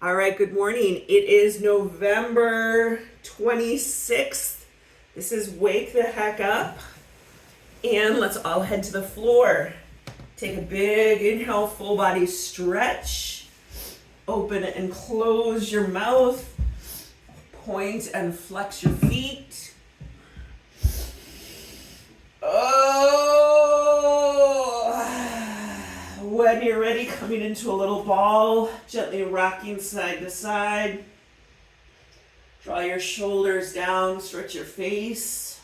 All right, good morning. It is November 26th. This is Wake the Heck Up. And let's all head to the floor. Take a big inhale, full body stretch. Open and close your mouth. Point and flex your feet. When you're ready, coming into a little ball, gently rocking side to side. Draw your shoulders down, stretch your face.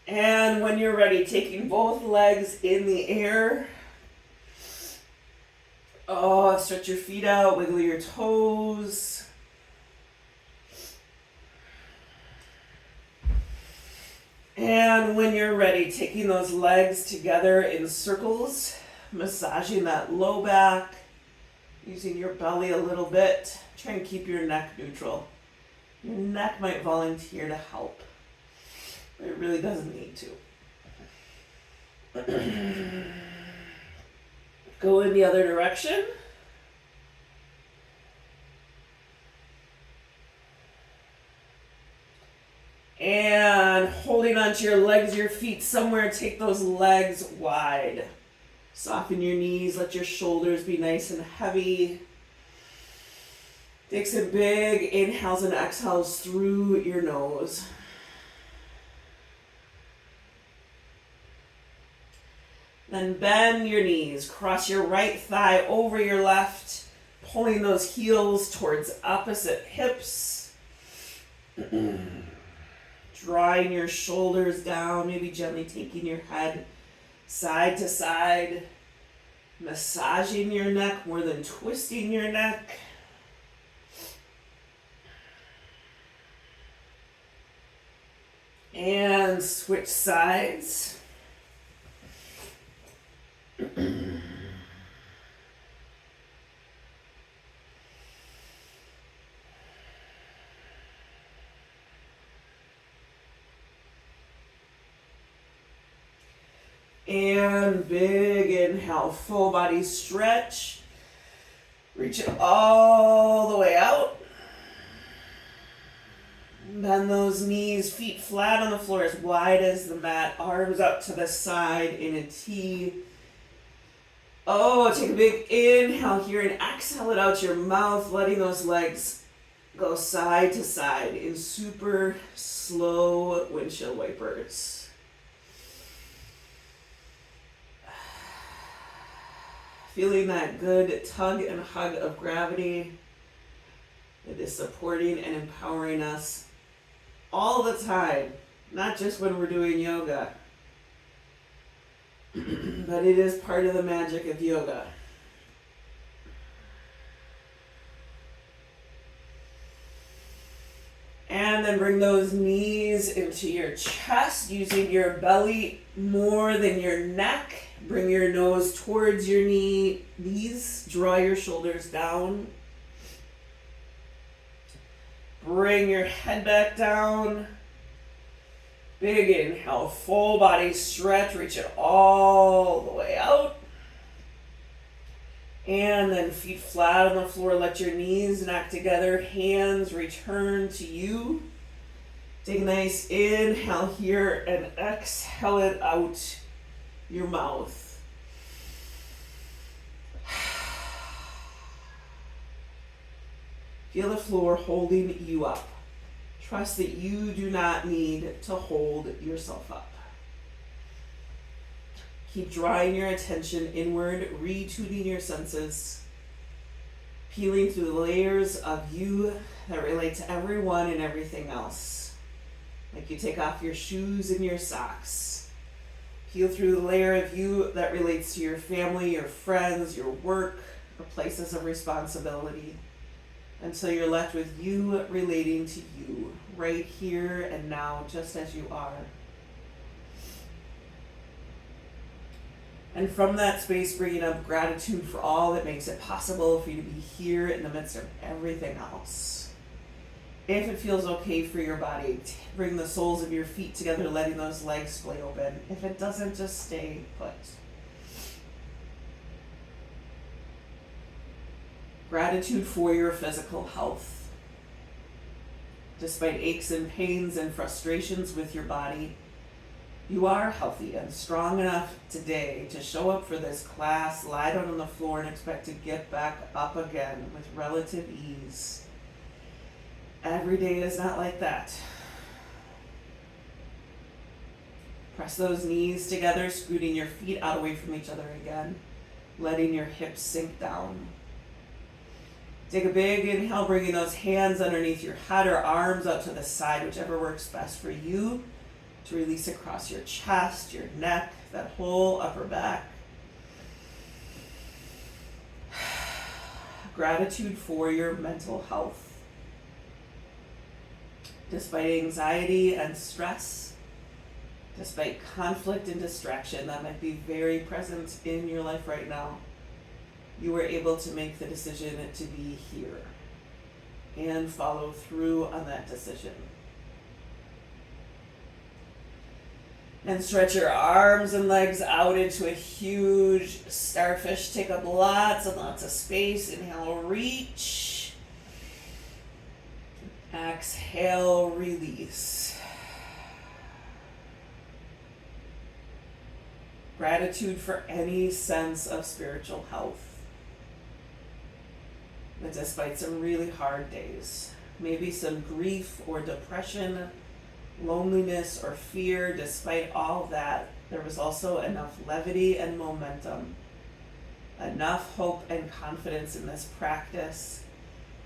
And when you're ready, taking both legs in the air. Stretch your feet out, wiggle your toes. And when you're ready, taking those legs together in circles, massaging that low back, using your belly a little bit. Try and keep your neck neutral. Your neck might volunteer to help, but it really doesn't need to. Go in the other direction. And holding onto your legs, your feet somewhere, take those legs wide. Soften your knees, let your shoulders be nice and heavy. Take some big inhales and exhales through your nose. Then bend your knees, cross your right thigh over your left, pulling those heels towards opposite hips. Drawing your shoulders down, maybe gently taking your head side to side, massaging your neck more than twisting your neck. And switch sides. And big inhale, full body stretch. Reach it all the way out. Bend those knees, feet flat on the floor as wide as the mat, arms up to the side in a T. Take a big inhale here and exhale it out your mouth, letting those legs go side to side in super slow windshield wipers. Feeling that good tug and hug of gravity that is supporting and empowering us all the time, not just when we're doing yoga, but it is part of the magic of yoga. And then bring those knees into your chest, using your belly more than your neck. Bring your nose towards your knees. Draw your shoulders down. Bring your head back down. Big inhale, full body stretch. Reach it all the way out. And then feet flat on the floor. Let your knees knock together. Hands return to you. Take a nice inhale here and exhale it out your mouth. Feel the floor holding you up. Trust that you do not need to hold yourself up. Keep drawing your attention inward, retuning your senses, peeling through the layers of you that relate to everyone and everything else. Like you take off your shoes and your socks. Peel through the layer of you that relates to your family, your friends, your work, or places of responsibility, until you're left with you relating to you, right here and now, just as you are. And from that space, bringing up gratitude for all that makes it possible for you to be here in the midst of everything else. If it feels okay for your body, bring the soles of your feet together, letting those legs splay open. If it doesn't, just stay put. Gratitude for your physical health. Despite aches and pains and frustrations with your body, you are healthy and strong enough today to show up for this class, lie down on the floor, and expect to get back up again with relative ease. Every day is not like that. Press those knees together, scooting your feet out away from each other again, letting your hips sink down. Take a big inhale, bringing those hands underneath your head or arms up to the side, whichever works best for you, to release across your chest, your neck, that whole upper back. Gratitude for your mental health. Despite anxiety and stress, despite conflict and distraction that might be very present in your life right now, you were able to make the decision to be here and follow through on that decision. And stretch your arms and legs out into a huge starfish. Take up lots and lots of space. Inhale, reach. Exhale, release. Gratitude for any sense of spiritual health. That despite some really hard days, maybe some grief or depression, loneliness or fear, despite all that, there was also enough levity and momentum, enough hope and confidence in this practice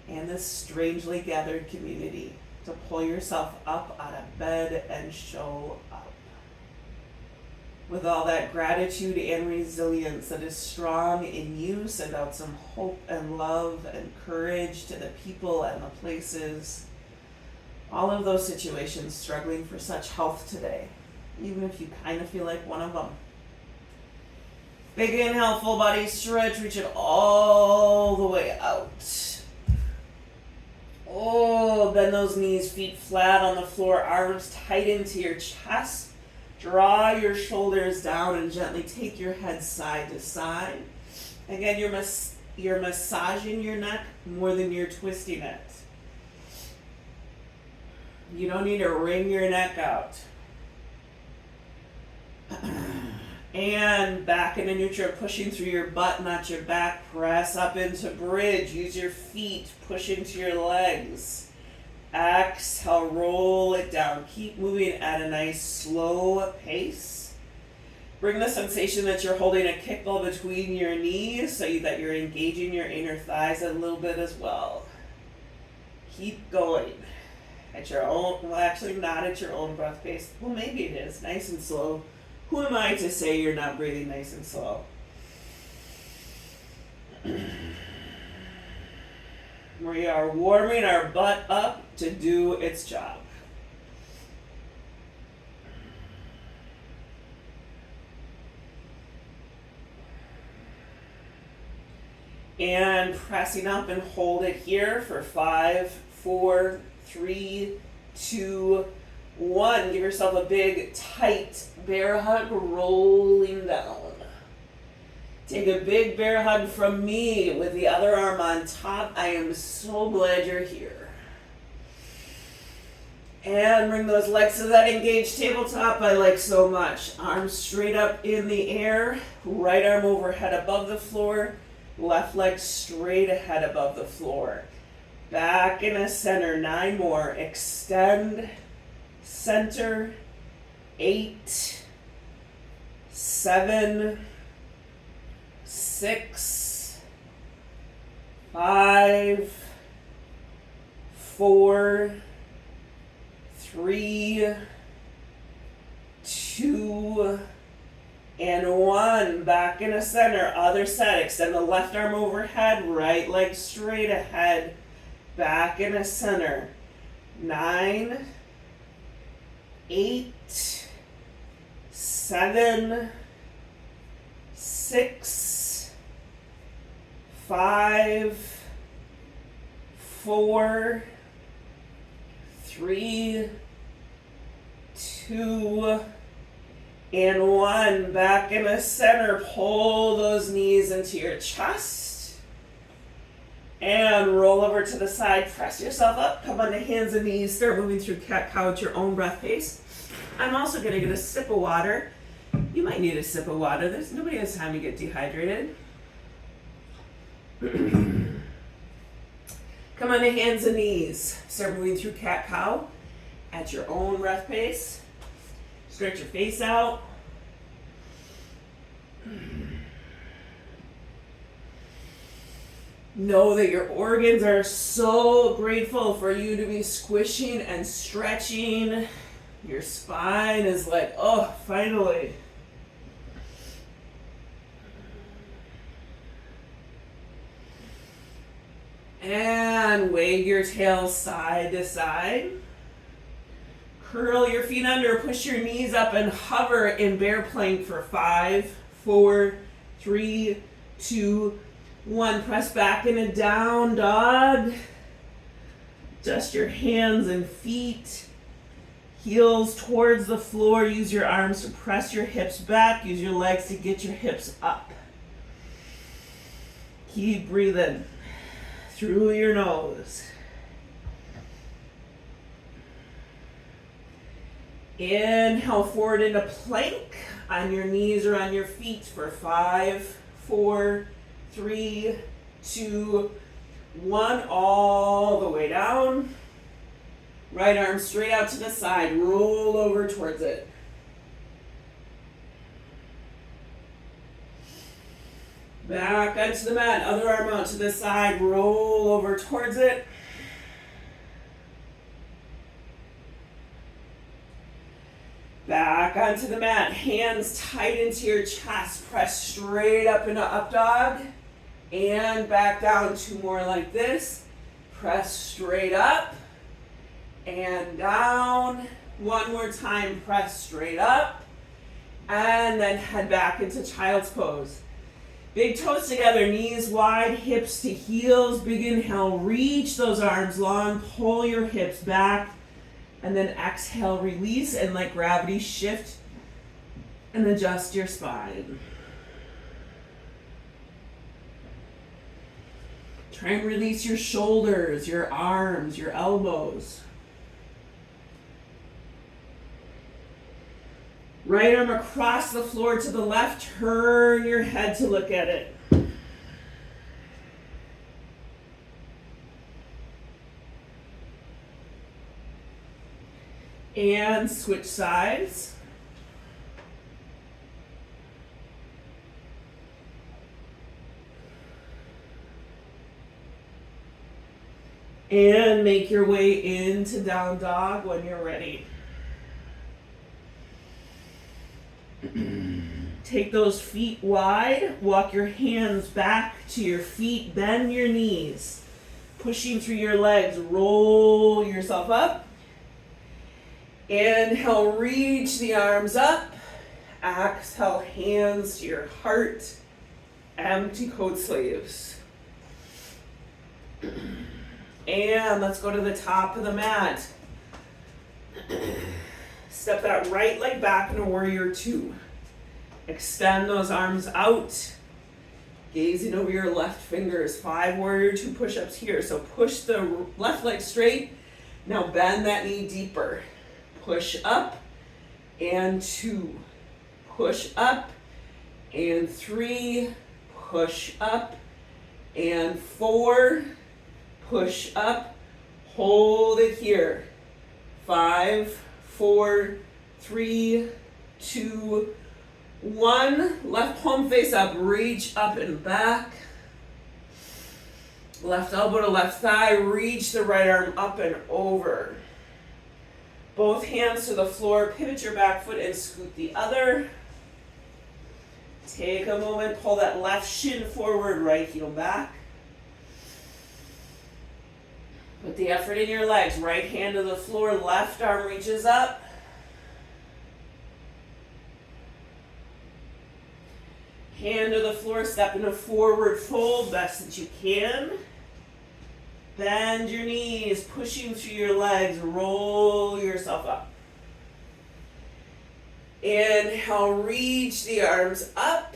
and this strangely gathered community to pull yourself up out of bed and show up. With all that gratitude and resilience that is strong in you, send out some hope and love and courage to the people and the places, all of those situations struggling for such health today, even if you kind of feel like one of them. Big inhale, full body stretch, reach it all the way out. Oh, bend those knees, feet flat on the floor, arms tight into your chest. Draw your shoulders down and gently take your head side to side. Again, you're massaging your neck more than you're twisting it. You don't need to wring your neck out. And back into neutral, pushing through your butt, not your back. Press up into bridge. Use your feet, push into your legs. Exhale, roll it down. Keep moving at a nice slow pace. Bring the sensation that you're holding a kickball between your knees so that you're engaging your inner thighs a little bit as well. Keep going. At your own, well, actually not at your own breath pace. Well, maybe it is. Nice and slow. Who am I to say you're not breathing nice and slow? We are warming our butt up to do its job. And pressing up and hold it here for 5, 4, 3, 2, 1. Give yourself a big, tight bear hug, rolling down. Take a big bear hug from me with the other arm on top. I am so glad you're here. And bring those legs to that engaged tabletop I like so much. Arms straight up in the air. Right arm overhead above the floor. Left leg straight ahead above the floor. Back in a center. 9 more. Extend. Center. 8. 7. 6, 5, 4, 3, 2, and 1. Back in a center. Other side. Extend the left arm overhead. Right leg straight ahead. Back in a center. 9, 8, 7, 6, 5, 4, 3, 2, and 1. Back in the center. Pull those knees into your chest. And roll over to the side, press yourself up, come on the hands and knees, start moving through cat-cow at your own breath pace. I'm also gonna get a sip of water. You might need a sip of water. Nobody has time to get dehydrated. Come on to hands and knees. Start moving through cat-cow at your own breath pace. Stretch your face out. Know that your organs are so grateful for you to be squishing and stretching. Your spine is like, oh, finally. And wave your tail side to side. Curl your feet under, push your knees up and hover in bear plank for 5, 4, 3, 2, 1. Press back in a down dog. Adjust your hands and feet. Heels towards the floor. Use your arms to press your hips back. Use your legs to get your hips up. Keep breathing through your nose. Inhale forward into plank on your knees or on your feet for 5, 4, 3, 2, 1. All the way down. Right arm straight out to the side. Roll over towards it. Back onto the mat. Other arm out to the side. Roll over towards it. Back onto the mat. Hands tight into your chest. Press straight up into up dog. And back down. 2 more like this. Press straight up. And down. 1 more time. Press straight up. And then head back into child's pose. Big toes together, knees wide, hips to heels. Big inhale, reach those arms long, pull your hips back. And then exhale, release, and let gravity shift and adjust your spine. Try and release your shoulders, your arms, your elbows. Right arm across the floor to the left. Turn your head to look at it. And switch sides. And make your way into down dog when you're ready. Take those feet wide, walk your hands back to your feet, bend your knees, pushing through your legs, roll yourself up. Inhale, reach the arms up. Exhale, hands to your heart, empty coat sleeves. And let's go to the top of the mat. Step that right leg back into warrior 2. Extend those arms out, gazing over your left fingers. 5 warrior 2 push-ups here. So push the left leg straight. Now bend that knee deeper. Push up and 2. Push up and 3. Push up and 4. Push up. Hold it here. 5, 4, 3, 2, 1. Left palm face up. Reach up and back. Left elbow to left thigh. Reach the right arm up and over. Both hands to the floor. Pivot your back foot and scoot the other. Take a moment. Pull that left shin forward. Right heel back. Put the effort in your legs. Right hand to the floor. Left arm reaches up. Hand to the floor, step into forward fold, best that you can. Bend your knees, pushing through your legs, roll yourself up. Inhale, reach the arms up.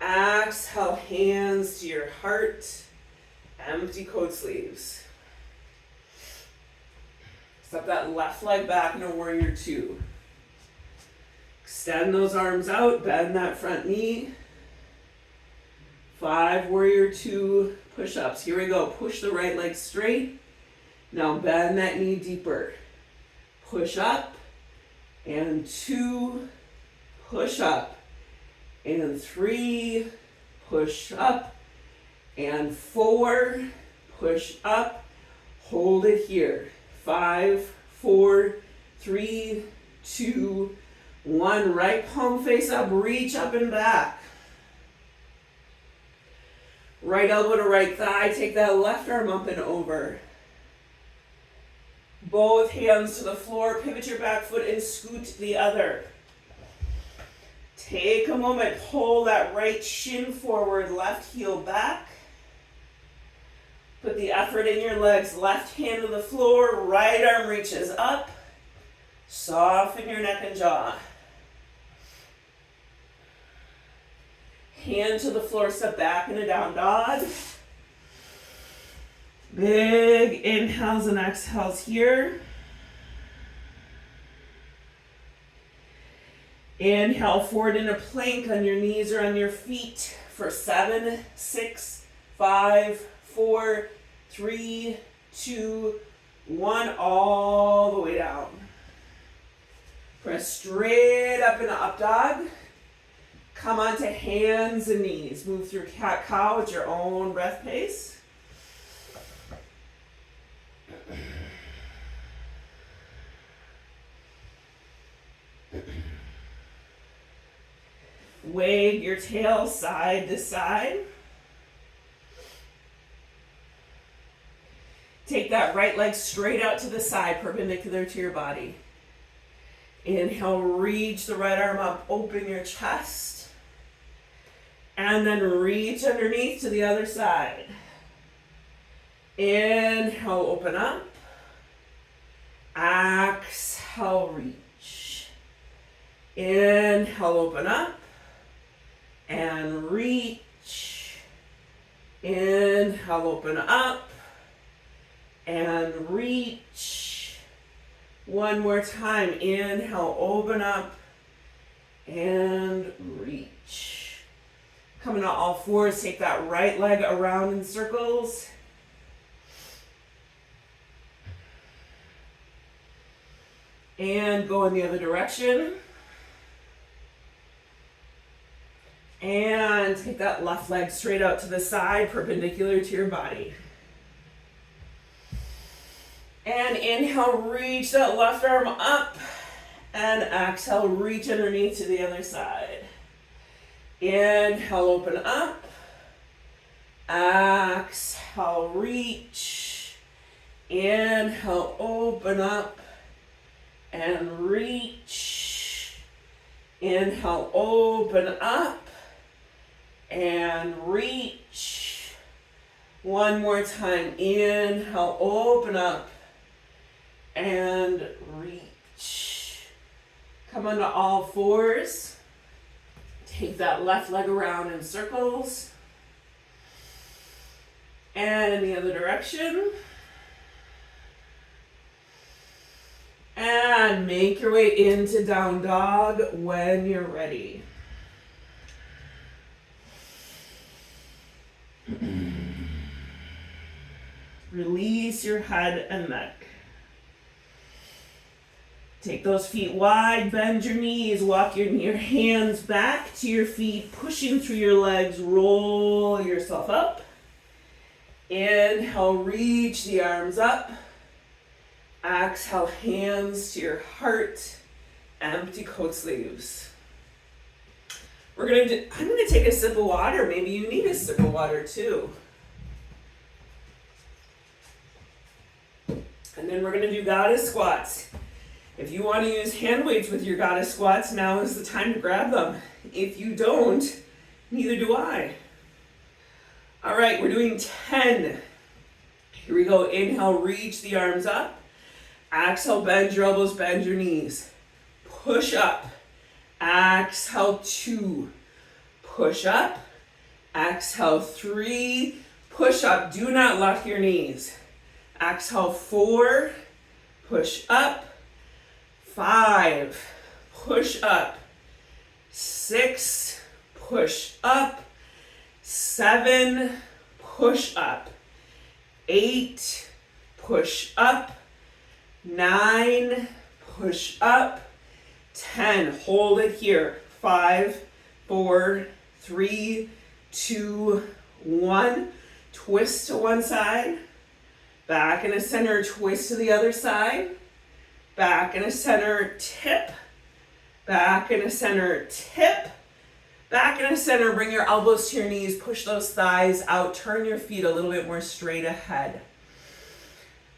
Exhale, hands to your heart. Empty coat sleeves. Step that left leg back into warrior two. Extend those arms out, bend that front knee. 5 warrior two push-ups. Here we go. Push the right leg straight. Now bend that knee deeper. Push up and 2, push up and 3, push up and 4, push up. Hold it here. 5, 4, 3, 2, 1. Right palm face up, reach up and back. Right elbow to right thigh, take that left arm up and over. Both hands to the floor, pivot your back foot and scoot the other. Take a moment, pull that right shin forward, left heel back. Put the effort in your legs, left hand to the floor, right arm reaches up. Soften your neck and jaw. Hand to the floor, step back into down dog. Big inhales and exhales here. Inhale forward into plank on your knees or on your feet for 7, 6, 5, 4, 3, 2, 1, all the way down. Press straight up into up dog. Come onto hands and knees. Move through cat-cow at your own breath pace. Wave your tail side to side. Take that right leg straight out to the side, perpendicular to your body. Inhale, reach the right arm up, open your chest. And then reach underneath to the other side. Inhale, open up. Exhale, reach. Inhale, open up. And reach. Inhale, open up. And reach. One more time. Inhale, open up. And reach. Coming to all fours, take that right leg around in circles. And go in the other direction. And take that left leg straight out to the side, perpendicular to your body. And inhale, reach that left arm up. And exhale, reach underneath to the other side. Inhale, open up. Exhale, reach. Inhale, open up. And reach. Inhale, open up. And reach. One more time. Inhale, open up. And reach. Come onto all fours. Take that left leg around in circles. And in the other direction. And make your way into down dog when you're ready. Release your head and neck. Take those feet wide, bend your knees, walk your hands back to your feet, pushing through your legs, roll yourself up. Inhale, reach the arms up. Exhale, hands to your heart, empty coat sleeves. I'm gonna take a sip of water. Maybe you need a sip of water too. And then we're gonna do goddess squats. If you want to use hand weights with your goddess squats, now is the time to grab them. If you don't, neither do I. All right, we're doing 10. Here we go. Inhale, reach the arms up. Exhale, bend your elbows, bend your knees. Push up. Exhale, 2. Push up. Exhale, 3. Push up, do not lock your knees. Exhale, 4, push up. 5, push up. 6, push up. 7, push up. 8, push up. 9, push up. 10, hold it here. 5, 4, 3, 2, 1. Twist to one side. Back in a center, twist to the other side. Back in a center, tip. Back in a center, tip. Back in a center, bring your elbows to your knees, push those thighs out, turn your feet a little bit more straight ahead.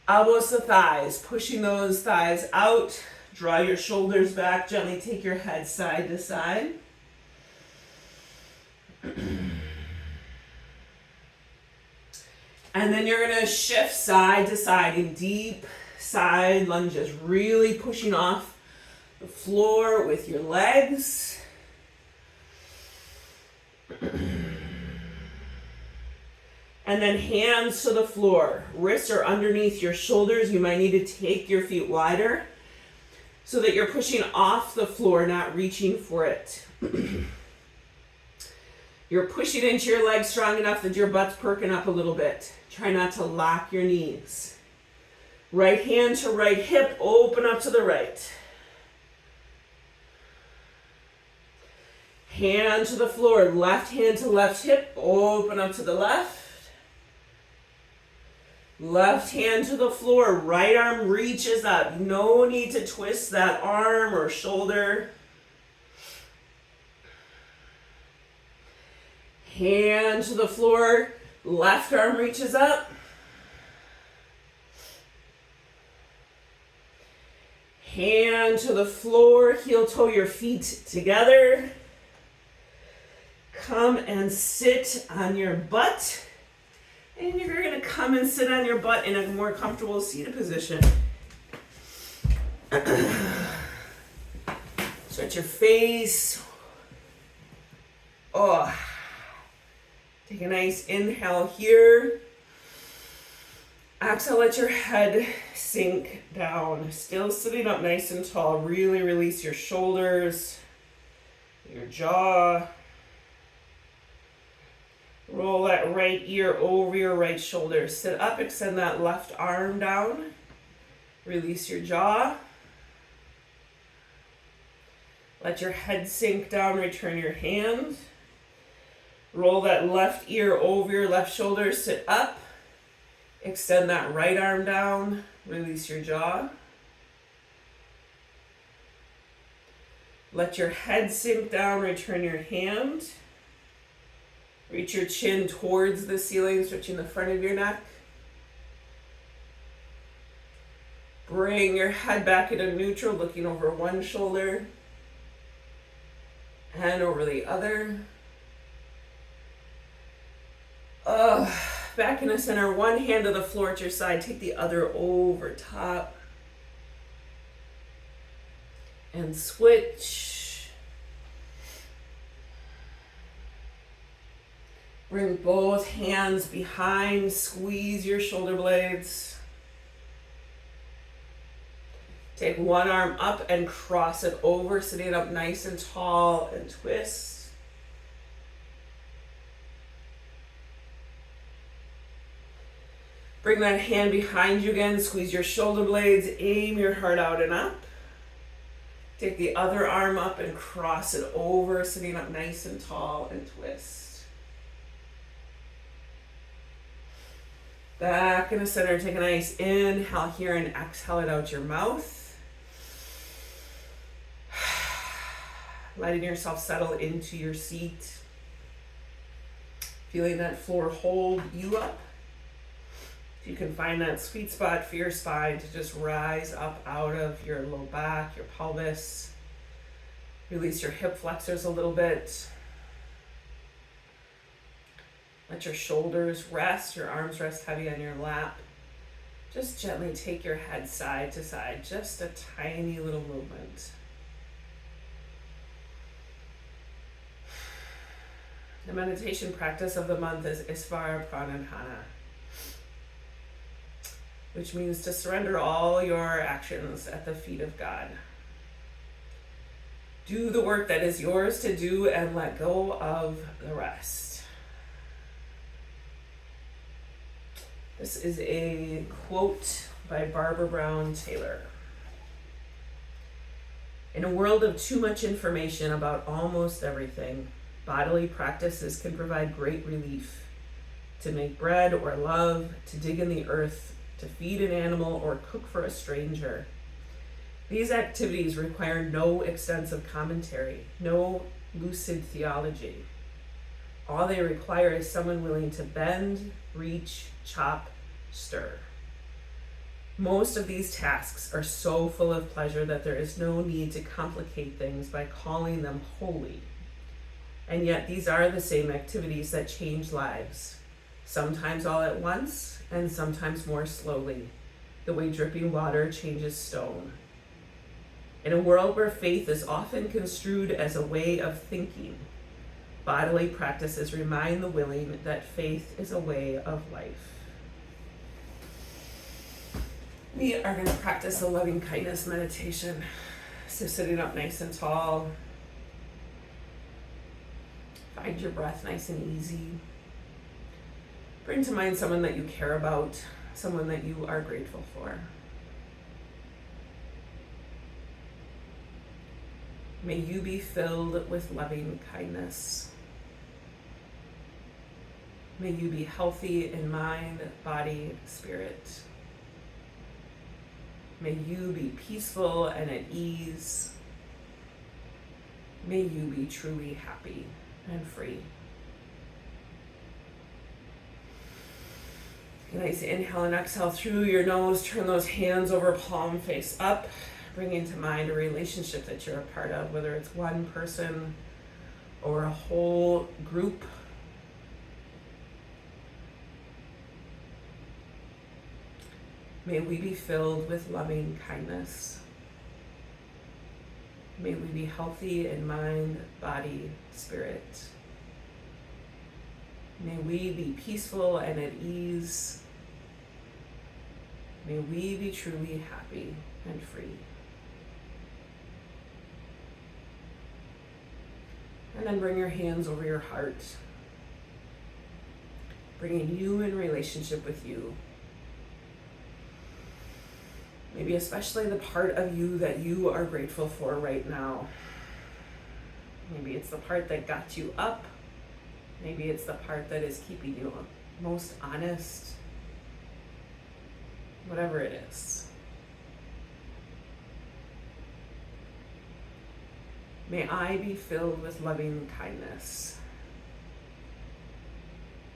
Elbows to thighs, pushing those thighs out, draw your shoulders back, gently take your head side to side. And then you're gonna shift side to side in deep side lunges, really pushing off the floor with your legs. And then hands to the floor. Wrists are underneath your shoulders. You might need to take your feet wider so that you're pushing off the floor, not reaching for it. You're pushing into your legs strong enough that your butt's perking up a little bit. Try not to lock your knees. Right hand to right hip, open up to the right. Hand to the floor, left hand to left hip, open up to the left. Left hand to the floor, right arm reaches up. No need to twist that arm or shoulder. Hand to the floor, left arm reaches up. Hand to the floor, heel toe your feet together. Come and sit on your butt. And you're going to come and sit on your butt in a more comfortable seated position. Stretch your face. Oh. Take a nice inhale here. Exhale, let your head sink down. Still sitting up nice and tall. Really release your shoulders, your jaw. Roll that right ear over your right shoulder. Sit up, extend that left arm down. Release your jaw. Let your head sink down, return your hands. Roll that left ear over your left shoulder, sit up. Extend that right arm down, release your jaw. Let your head sink down, return your hand. Reach your chin towards the ceiling, stretching the front of your neck. Bring your head back into neutral, looking over one shoulder and over the other. Back in the center, one hand to the floor at your side, take the other over top. And switch. Bring both hands behind, squeeze your shoulder blades. Take one arm up and cross it over, sitting up nice and tall, and twist. Bring that hand behind you again, squeeze your shoulder blades, aim your heart out and up. Take the other arm up and cross it over, sitting up nice and tall, and twist. Back in the center, take a nice inhale here and exhale it out your mouth. Letting yourself settle into your seat. Feeling that floor hold you up. You can find that sweet spot for your spine to just rise up out of your low back, your pelvis. Release your hip flexors a little bit. Let your shoulders rest, your arms rest heavy on your lap. Just gently take your head side to side, just a tiny little movement. The meditation practice of the month is Isvara Pranadhana, which means to surrender all your actions at the feet of God. Do the work that is yours to do and let go of the rest. This is a quote by Barbara Brown Taylor. In a world of too much information about almost everything, bodily practices can provide great relief. To make bread or love, to dig in the earth, to feed an animal or cook for a stranger. These activities require no extensive commentary, no lucid theology. All they require is someone willing to bend, reach, chop, stir. Most of these tasks are so full of pleasure that there is no need to complicate things by calling them holy. And yet these are the same activities that change lives, sometimes all at once and sometimes more slowly, the way dripping water changes stone. In a world where faith is often construed as a way of thinking, bodily practices remind the willing that faith is a way of life. We are going to practice a loving kindness meditation. So sitting up nice and tall. Find your breath nice and easy. Bring to mind someone that you care about, someone that you are grateful for. May you be filled with loving kindness. May you be healthy in mind, body, spirit. May you be peaceful and at ease. May you be truly happy and free. Nice inhale and exhale through your nose. Turn those hands over, palm face up. Bringing to mind a relationship that you're a part of, whether it's one person or a whole group. May we be filled with loving kindness. May we be healthy in mind, body, spirit. May we be peaceful and at ease. May we be truly happy and free. And then bring your hands over your heart, bringing you in relationship with you. Maybe especially the part of you that you are grateful for right now. Maybe it's the part that got you up. Maybe it's the part that is keeping you most honest. Whatever it is. May I be filled with loving kindness.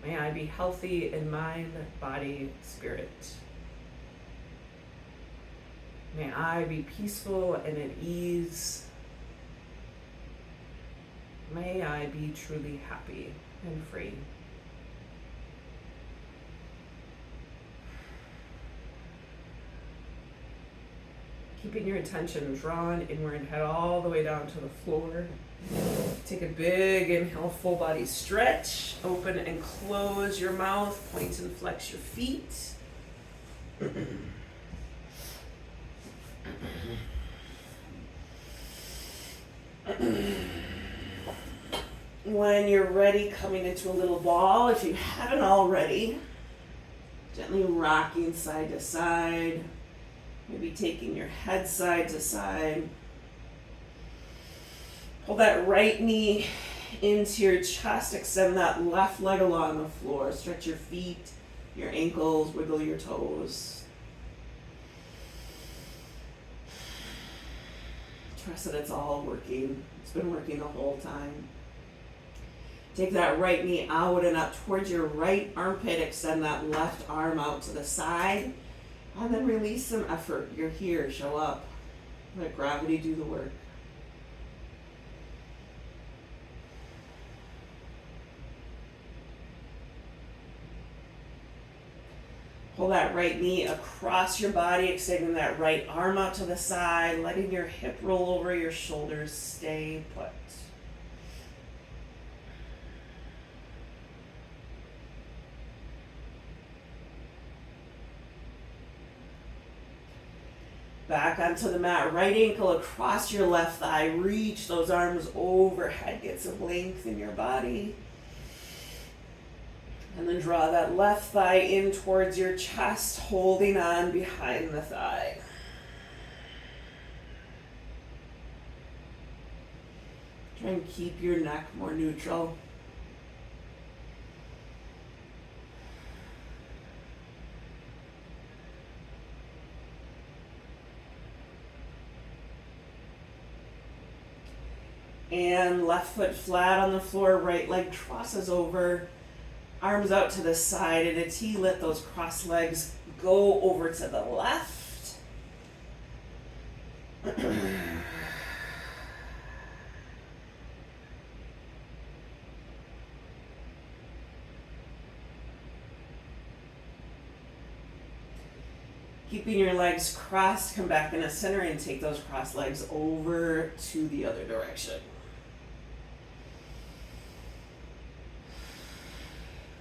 May I be healthy in mind, body, spirit. May I be peaceful and at ease. May I be truly happy and free. Keeping your attention drawn inward, head all the way down to the floor. Take a big inhale, full body stretch. Open and close your mouth. Point and flex your feet. When you're ready, coming into a little ball, if you haven't already, gently rocking side to side. Maybe taking your head side to side. Pull that right knee into your chest. Extend that left leg along the floor. Stretch your feet, your ankles, wiggle your toes. Trust that it's all working. It's been working the whole time. Take that right knee out and up towards your right armpit. Extend that left arm out to the side. And then release some effort. You're here. Show up. Let gravity do the work. Pull that right knee across your body, extending that right arm out to the side, letting your hip roll over your shoulders. Stay put. Back onto the mat, right ankle across your left thigh. Reach those arms overhead. Get some length in your body. And then draw that left thigh in towards your chest, holding on behind the thigh. Try and keep your neck more neutral. And left foot flat on the floor, right leg crosses over, arms out to the side at a T. Let those cross legs go over to the left. Keeping your legs crossed, come back in the center and take those cross legs over to the other direction.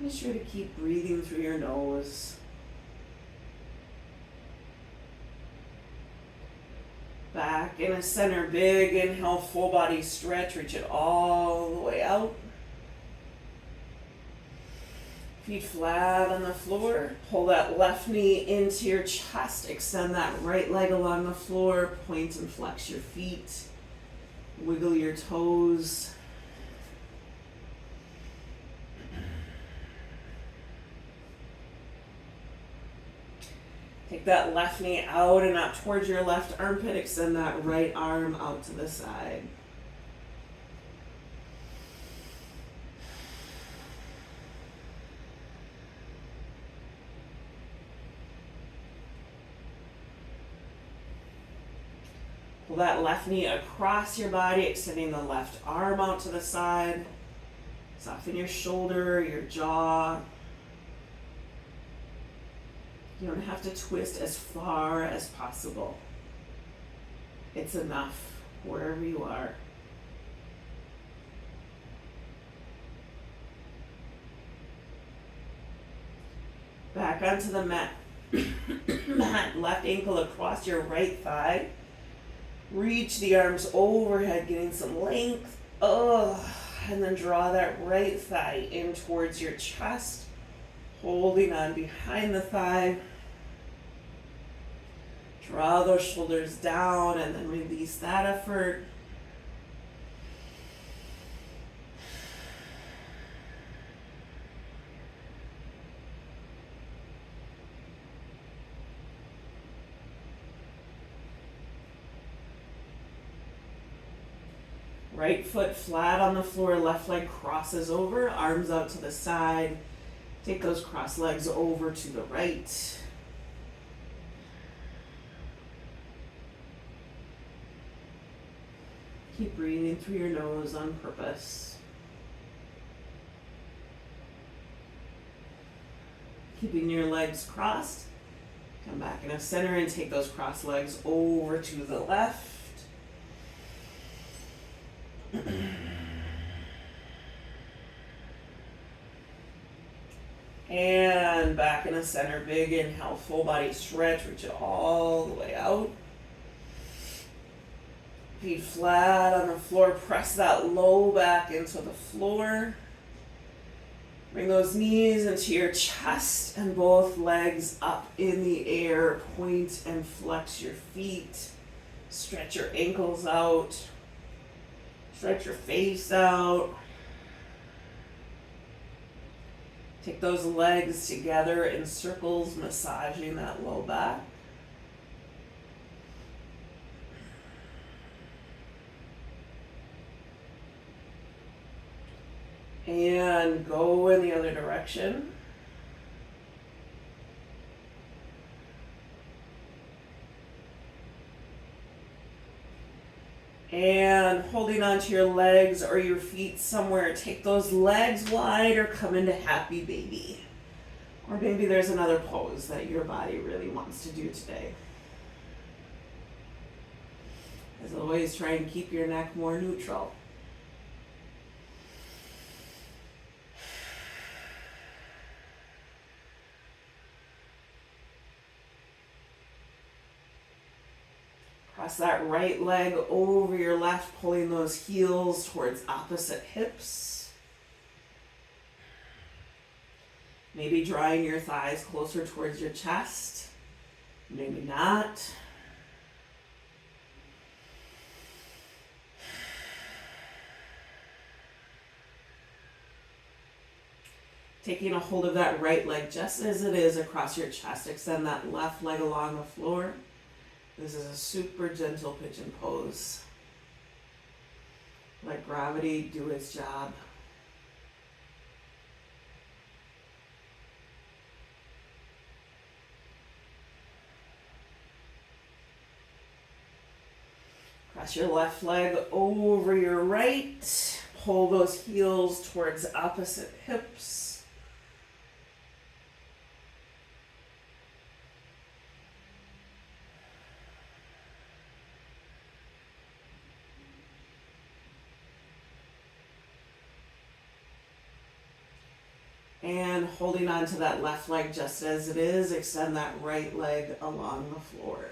Be sure to keep breathing through your nose. Back in the center, big inhale, full body stretch, reach it all the way out. Feet flat on the floor. Pull that left knee into your chest. Extend that right leg along the floor. Point and flex your feet. Wiggle your toes. Take that left knee out and up towards your left armpit. Extend that right arm out to the side. Pull that left knee across your body, extending the left arm out to the side. Soften your shoulder, your jaw. You don't have to twist as far as possible. It's enough wherever you are. Back onto the mat. Left ankle across your right thigh. Reach the arms overhead, getting some length. And then draw that right thigh in towards your chest, holding on behind the thigh. Draw those shoulders down and then release that effort. Right foot flat on the floor, left leg crosses over, arms out to the side. Take those cross legs over to the right. Keep breathing through your nose on purpose. Keeping your legs crossed. Come back in the center and take those cross legs over to the left. And back in the center, big inhale, full body stretch, reach it all the way out. Feet flat on the floor, press that low back into the floor. Bring those knees into your chest and both legs up in the air. Point and flex your feet. Stretch your ankles out. Stretch your face out. Take those legs together in circles, massaging that low back. And go in the other direction. And holding onto your legs or your feet somewhere, take those legs wide or come into happy baby. Or maybe there's another pose that your body really wants to do today. As always, try and keep your neck more neutral. Cross that right leg over your left, pulling those heels towards opposite hips. Maybe drawing your thighs closer towards your chest. Maybe not. Taking a hold of that right leg just as it is across your chest. Extend that left leg along the floor. This is a super gentle pigeon pose. Let gravity do its job. Cross your left leg over your right. Pull those heels towards opposite hips. And holding on to that left leg just as it is, extend that right leg along the floor.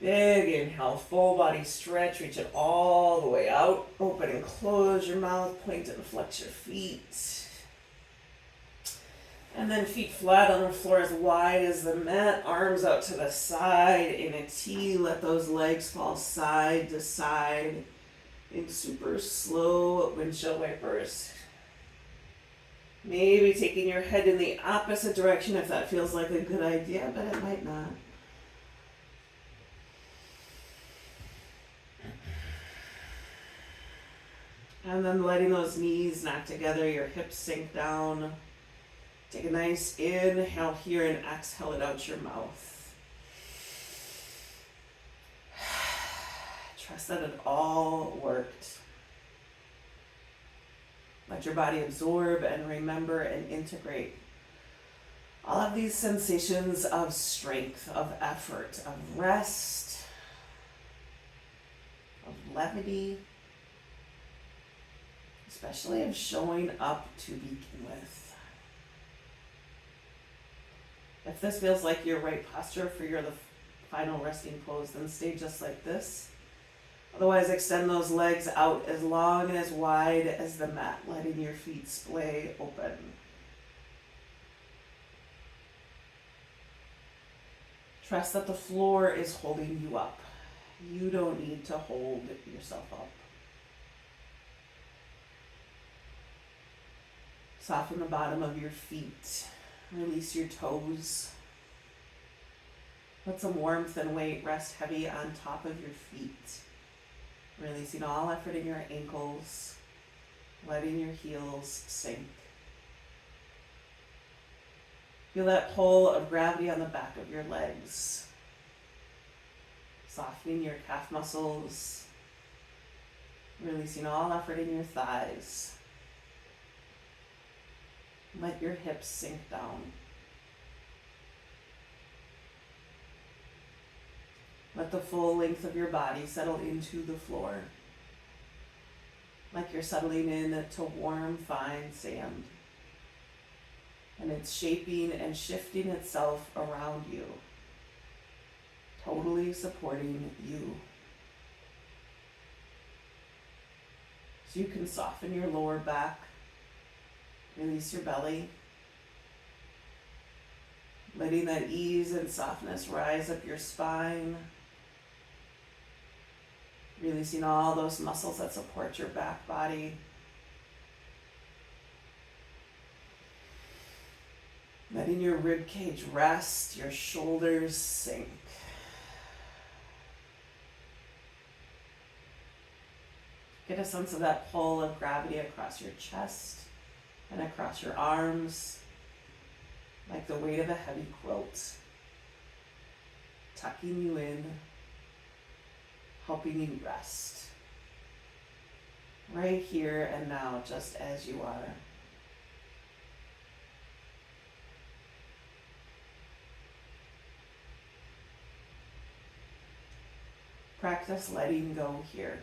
Big inhale, full body stretch, reach it all the way out. Open and close your mouth, point and flex your feet. And then feet flat on the floor as wide as the mat, arms out to the side in a T. Let those legs fall side to side in super slow windshield wipers. Maybe taking your head in the opposite direction if that feels like a good idea, but it might not. And then letting those knees knock together, your hips sink down. Take a nice inhale here and exhale it out your mouth. Trust that it all worked. Let your body absorb and remember and integrate all of these sensations of strength, of effort, of rest, of levity, especially of showing up to begin with. If this feels like your right posture for the final resting pose, then stay just like this. Otherwise, extend those legs out as long and as wide as the mat, letting your feet splay open. Trust that the floor is holding you up. You don't need to hold yourself up. Soften the bottom of your feet. Release your toes. Let some warmth and weight rest heavy on top of your feet. Releasing all effort in your ankles. Letting your heels sink. Feel that pull of gravity on the back of your legs. Softening your calf muscles. Releasing all effort in your thighs. Let your hips sink down. Let the full length of your body settle into the floor. Like you're settling in to warm, fine sand. And it's shaping and shifting itself around you. Totally supporting you. So you can soften your lower back. Release your belly. Letting that ease and softness rise up your spine. Releasing all those muscles that support your back body. Letting your rib cage rest, your shoulders sink. Get a sense of that pull of gravity across your chest and across your arms, like the weight of a heavy quilt, tucking you in, helping you rest. Right here and now, just as you are. Practice letting go here.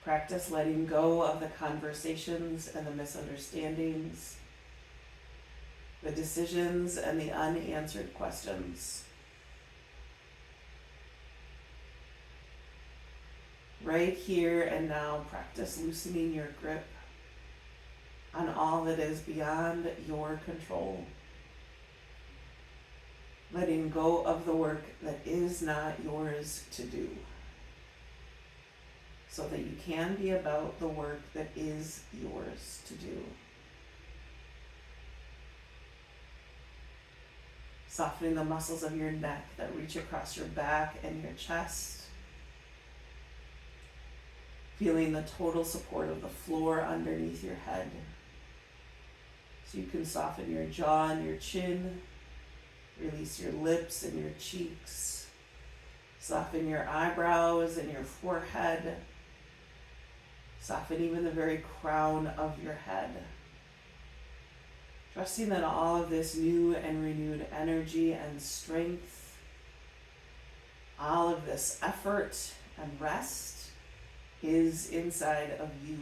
Practice letting go of the conversations and the misunderstandings, the decisions and the unanswered questions. Right here and now, practice loosening your grip on all that is beyond your control. Letting go of the work that is not yours to do, so that you can be about the work that is yours to do. Softening the muscles of your neck that reach across your back and your chest. Feeling the total support of the floor underneath your head. So you can soften your jaw and your chin. Release your lips and your cheeks. Soften your eyebrows and your forehead. Soften even the very crown of your head. Trusting that all of this new and renewed energy and strength, all of this effort and rest is inside of you,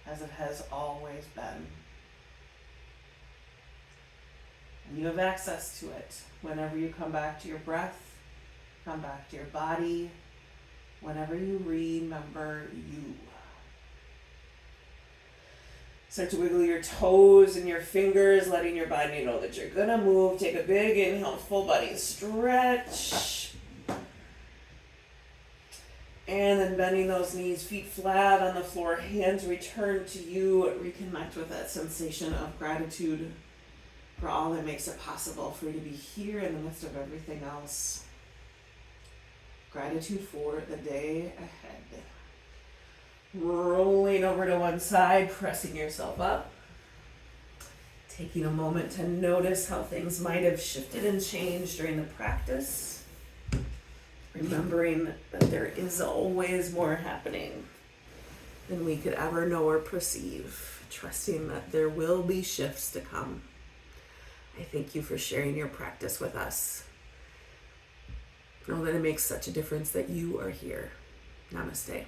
as it has always been. And you have access to it whenever you come back to your breath, come back to your body, whenever you remember you. Start to wiggle your toes and your fingers, letting your body know that you're gonna move. Take a big inhale, full body stretch. And then bending those knees, feet flat on the floor, hands return to you. Reconnect with that sensation of gratitude for all that makes it possible for you to be here in the midst of everything else. Gratitude for the day ahead. Rolling over to one side, pressing yourself up. Taking a moment to notice how things might have shifted and changed during the practice. Remembering that there is always more happening than we could ever know or perceive. Trusting that there will be shifts to come. I thank you for sharing your practice with us. Know that it makes such a difference that you are here. Namaste.